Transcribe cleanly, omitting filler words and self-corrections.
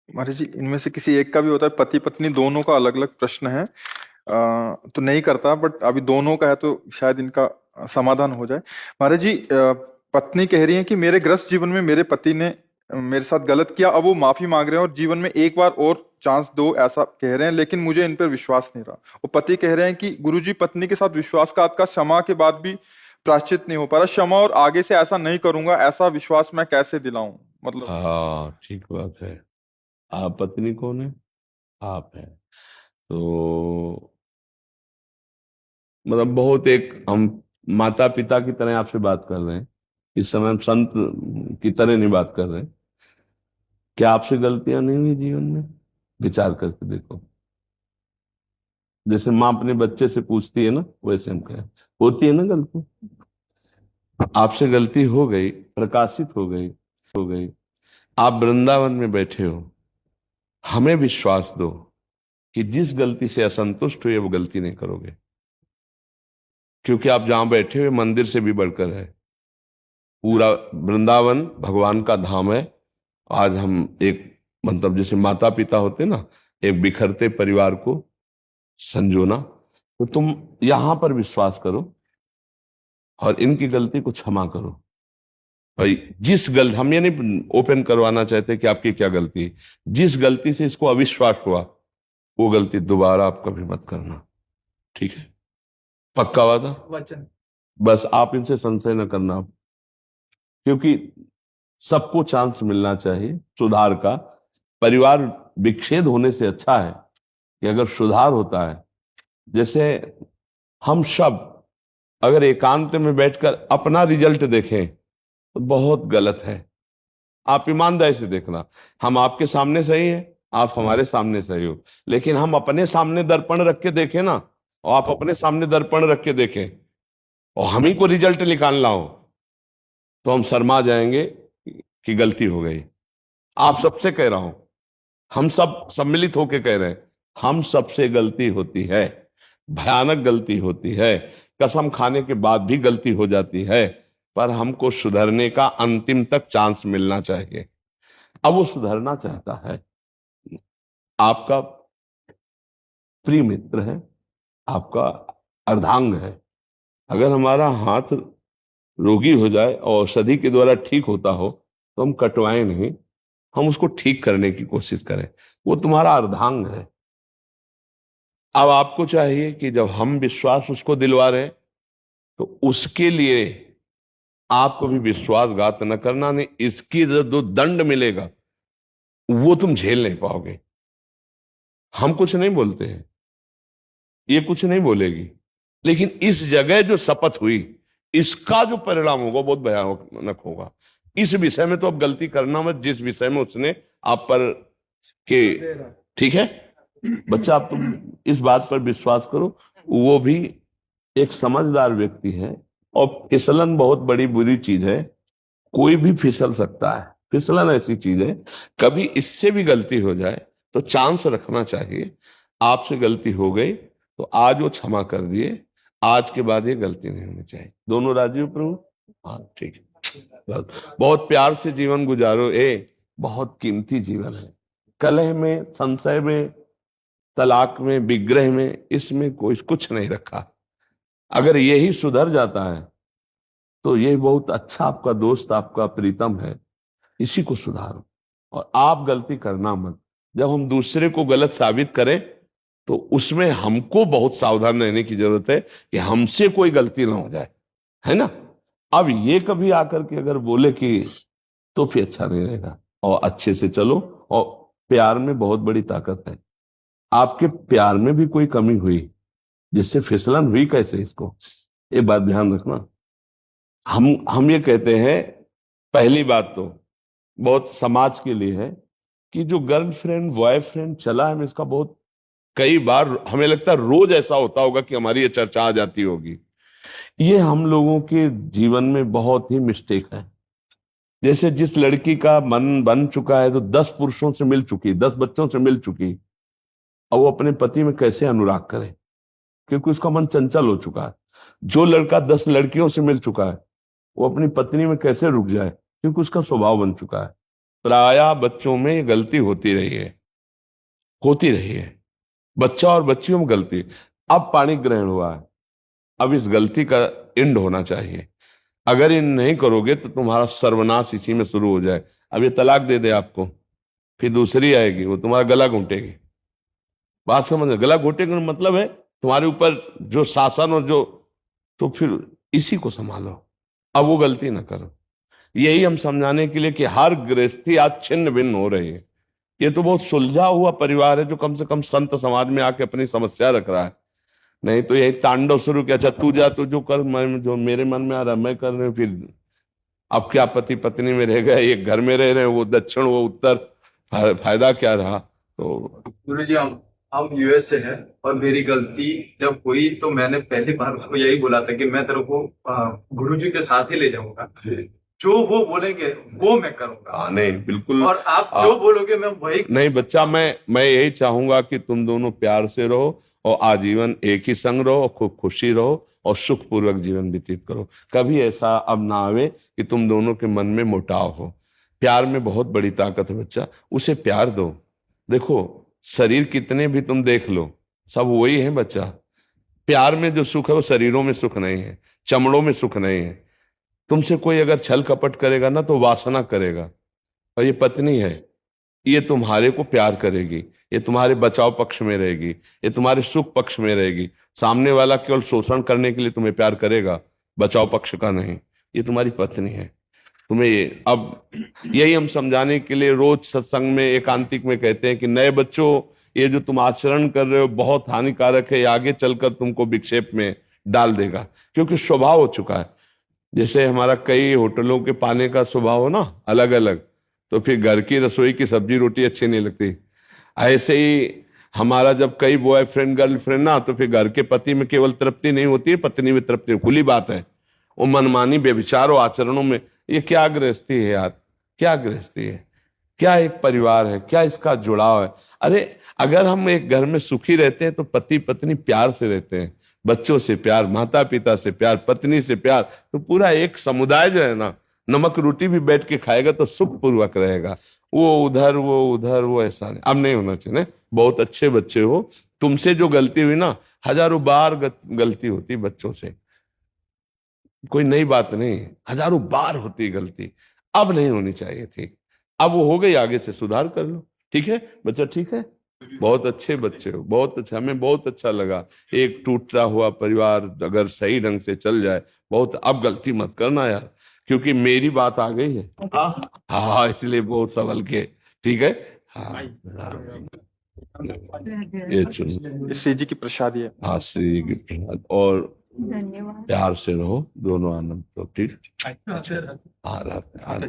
महाराज जी, इनमें से किसी एक का भी होता है, पति पत्नी दोनों का अलग अलग प्रश्न है, तो नहीं करता, बट अभी दोनों का है तो शायद इनका समाधान हो जाए। महाराज जी, पत्नी कह रही है कि मेरे गृहस्थ जीवन में मेरे पति ने मेरे साथ गलत किया, अब वो माफी मांग रहे हैं और जीवन में एक बार और चांस दो ऐसा कह रहे हैं, लेकिन मुझे इन पर विश्वास नहीं रहा। वो पति कह रहे हैं कि गुरुजी, पत्नी के साथ विश्वासघात का क्षमा के बाद भी प्रायश्चित नहीं हो पा रहा, क्षमा और आगे से ऐसा नहीं करूंगा, ऐसा विश्वास मैं कैसे दिलाऊं? मतलब हाँ, ठीक बात है। आप पत्नी कौन है? आप है। तो मतलब बहुत एक हम माता पिता की तरह आपसे बात कर रहे हैं, इस समय हम संत की तरह नहीं बात कर रहे हैं। क्या आपसे गलतियां नहीं हुई जीवन में? विचार करके देखो। जैसे माँ अपने बच्चे से पूछती है ना, वैसे हम कहें होती है ना गलती। आपसे गलती हो गई, प्रकाशित हो गई। आप वृंदावन में बैठे हो, हमें विश्वास दो कि जिस गलती से असंतुष्ट हुए वो गलती नहीं करोगे, क्योंकि आप जहां बैठे हुए मंदिर से भी बढ़कर है। पूरा वृंदावन भगवान का धाम है। आज हम एक मतलब जैसे माता पिता होते ना, एक बिखरते परिवार को संजोना, तो तुम यहां पर विश्वास करो और इनकी गलती को क्षमा करो। भाई जिस गलती, हम ये नहीं ओपन करवाना चाहते कि आपकी क्या गलती है, जिस गलती से इसको अविश्वास हुआ वो गलती दोबारा आप कभी मत करना। ठीक है? पक्का वादा? वचन। बस आप इनसे संशय न करना, क्योंकि सबको चांस मिलना चाहिए सुधार का। परिवार विच्छेद होने से अच्छा है कि अगर सुधार होता है। जैसे हम सब अगर एकांत में बैठकर अपना रिजल्ट देखें तो बहुत गलत है। आप ईमानदारी से देखना, हम आपके सामने सही है, आप हमारे सामने सही हो, लेकिन हम अपने सामने दर्पण रख के देखें ना, और आप अपने सामने दर्पण रख के देखें और हम ही को रिजल्ट निकालना हो, तो हम शर्मा जाएंगे कि गलती हो गई। आप सबसे कह रहा हूं, हम सब सम्मिलित होकर कह रहे हैं, हम सबसे गलती होती है, भयानक गलती होती है, कसम खाने के बाद भी गलती हो जाती है, पर हमको सुधरने का अंतिम तक चांस मिलना चाहिए। अब वो सुधरना चाहता है, आपका प्रिय मित्र है, आपका अर्धांग है। अगर हमारा हाथ रोगी हो जाए और औषधि के द्वारा ठीक होता हो तो हम कटवाएं नहीं, हम उसको ठीक करने की कोशिश करें। वो तुम्हारा अर्धांग है। अब आपको चाहिए कि जब हम विश्वास उसको दिलवा रहे हैं तो उसके लिए आप कभी विश्वासघात न करना, नहीं इसकी जो दंड मिलेगा वो तुम झेल नहीं पाओगे। हम कुछ नहीं बोलते हैं, ये कुछ नहीं बोलेगी, लेकिन इस जगह जो शपथ हुई इसका जो परिणाम होगा बहुत भयानक होगा। इस विषय में तो अब गलती करना मत, जिस विषय में उसने आप पर के, ठीक है बच्चा, आप तुम इस बात पर विश्वास करो। वो भी एक समझदार व्यक्ति है, और फिसलन बहुत बड़ी बुरी चीज है, कोई भी फिसल सकता है। फिसलन ऐसी चीज है, कभी इससे भी गलती हो जाए तो चांस रखना चाहिए। आपसे गलती हो गई तो आज वो क्षमा कर दिए, आज के बाद ये गलती नहीं होनी चाहिए। दोनों राजी हो प्रभु? हाँ, ठीक है। बहुत प्यार से जीवन गुजारो, बहुत कीमती जीवन है। कलह में, संशय में, तलाक में, विग्रह में, इसमें कोई कुछ नहीं रखा। अगर यही सुधर जाता है तो ये बहुत अच्छा आपका दोस्त, आपका प्रीतम है, इसी को सुधारो। और आप गलती करना मत। जब हम दूसरे को गलत साबित करें तो उसमें हमको बहुत सावधान रहने की जरूरत है कि हमसे कोई गलती ना हो जाए, है ना? अब ये कभी आकर के अगर बोले कि, तो फिर अच्छा नहीं रहेगा। और अच्छे से चलो, और प्यार में बहुत बड़ी ताकत है। आपके प्यार में भी कोई कमी हुई जिससे फिसलन हुई, कैसे, इसको ये बात ध्यान रखना। हम ये कहते हैं, पहली बात तो बहुत समाज के लिए है कि जो गर्लफ्रेंड बॉयफ्रेंड चला है, इसका बहुत कई बार हमें लगता है रोज ऐसा होता होगा कि हमारी ये चर्चा आ जाती होगी। ये हम लोगों के जीवन में बहुत ही मिस्टेक है। जैसे जिस लड़की का मन बन चुका है तो 10 पुरुषों से मिल चुकी, 10 बच्चों से मिल चुकी, और वो अपने पति में कैसे अनुराग करे, क्योंकि उसका मन चंचल हो चुका है। जो लड़का 10 लड़कियों से मिल चुका है वो अपनी पत्नी में कैसे रुक जाए, क्योंकि उसका स्वभाव बन चुका है। प्रायः बच्चों में ये गलती होती रही है। बच्चा और बच्चियों में गलती। अब पाणी ग्रहण हुआ है, अब इस गलती का एंड होना चाहिए। अगर इन नहीं करोगे तो तुम्हारा सर्वनाश इसी में शुरू हो जाए। अब ये तलाक दे दे आपको, फिर दूसरी आएगी, वो तुम्हारा गला घोंटेगी। बात समझ, गला घोंटेगी का मतलब है तुम्हारे ऊपर जो शासन और जो, तो फिर इसी को संभालो, अब वो गलती ना करो। यही हम समझाने के लिए कि हर गृहस्थी आज छिन्न भिन्न हो रही है। ये तो बहुत सुलझा हुआ परिवार है जो कम से कम संत समाज में आके अपनी समस्या रख रहा है। नहीं तो यही तांडव शुरू किया, अच्छा तू जा, तू जो कर, मैं जो मेरे मन में आ रहा मैं कर रहे हूं। फिर अब क्या पति पत्नी में रह गए, एक घर में रह रहे हैं, वो दक्षिण वो उत्तर, फायदा क्या रहा? तो गुरुजी हम यूएस से हैं और मेरी गलती जब हुई तो मैंने पहली बार उसको यही बोला था कि मैं तेरे को गुरुजी के साथ ही ले जाऊंगा, जो वो बोलेंगे वो मैं करूंगा। नहीं बिल्कुल। और आप जो बोलोगे मैं वही। नहीं बच्चा, मैं यही चाहूंगा कि तुम दोनों प्यार से रहो और आजीवन एक ही संग रहो, खूब खुशी रहो और सुखपूर्वक जीवन व्यतीत करो। कभी ऐसा अब ना आवे कि तुम दोनों के मन में मुटाव हो। प्यार में बहुत बड़ी ताकत है बच्चा, उसे प्यार दो। देखो शरीर कितने भी तुम देख लो, सब वही है बच्चा। प्यार में जो सुख है वो शरीरों में सुख नहीं है, चमड़ों में सुख नहीं है। तुमसे कोई अगर छल कपट करेगा ना तो वासना करेगा। और ये पत्नी है, ये तुम्हारे को प्यार करेगी, ये तुम्हारे बचाव पक्ष में रहेगी, ये तुम्हारे सुख पक्ष में रहेगी। सामने वाला केवल शोषण करने के लिए तुम्हें प्यार करेगा, बचाव पक्ष का नहीं। ये तुम्हारी पत्नी है। तुम्हें ये अब यही हम समझाने के लिए रोज सत्संग में एकांतिक में कहते हैं कि नए बच्चों, ये जो तुम आचरण कर रहे हो बहुत हानिकारक है, ये आगे चलकर तुमको विक्षेप में डाल देगा, क्योंकि स्वभाव हो चुका है। जैसे हमारा कई होटलों के पाने का स्वभाव हो ना अलग अलग, तो फिर घर की रसोई की सब्जी रोटी अच्छी नहीं लगती। ऐसे ही हमारा जब कई बॉयफ्रेंड गर्लफ्रेंड ना, तो फिर घर के पति में केवल तृप्ति नहीं होती है, पत्नी में तृप्ति। खुली बात है, वो मनमानी बेविचार और आचरणों में, ये क्या गृहस्थी है यार, क्या गृहस्थी है, क्या एक परिवार है, क्या इसका जुड़ाव है? अरे अगर हम एक घर में सुखी रहते हैं तो पति पत्नी प्यार से रहते हैं, बच्चों से प्यार, माता पिता से प्यार, पत्नी से प्यार, तो पूरा एक समुदाय जो है ना, नमक रोटी भी बैठ के खाएगा तो सुखपूर्वक रहेगा। वो उधर वो ऐसा नहीं, अब नहीं होना चाहिए। बहुत अच्छे बच्चे हो, तुमसे जो गलती हुई ना, हजारों बार गलती होती बच्चों से, कोई नई बात नहीं, हजारों बार होती गलती, अब नहीं होनी चाहिए थी। अब वो हो गई, आगे से सुधार कर लो। ठीक है बच्चा, ठीक है, बहुत अच्छे बच्चे हो, बहुत अच्छा, हमें बहुत अच्छा लगा। एक टूटता हुआ परिवार अगर सही ढंग से चल जाए, बहुत। अब गलती मत करना यार, क्योंकि मेरी बात आ गई है। हाँ इसलिए बहुत संभल के, ठीक है। हाँ ये चुनो, श्री जी की प्रसादी है। हाँ श्री जी की प्रसाद, और धन्यवाद। प्यार से रहो दोनों, आनंद तो ठीक। हाँ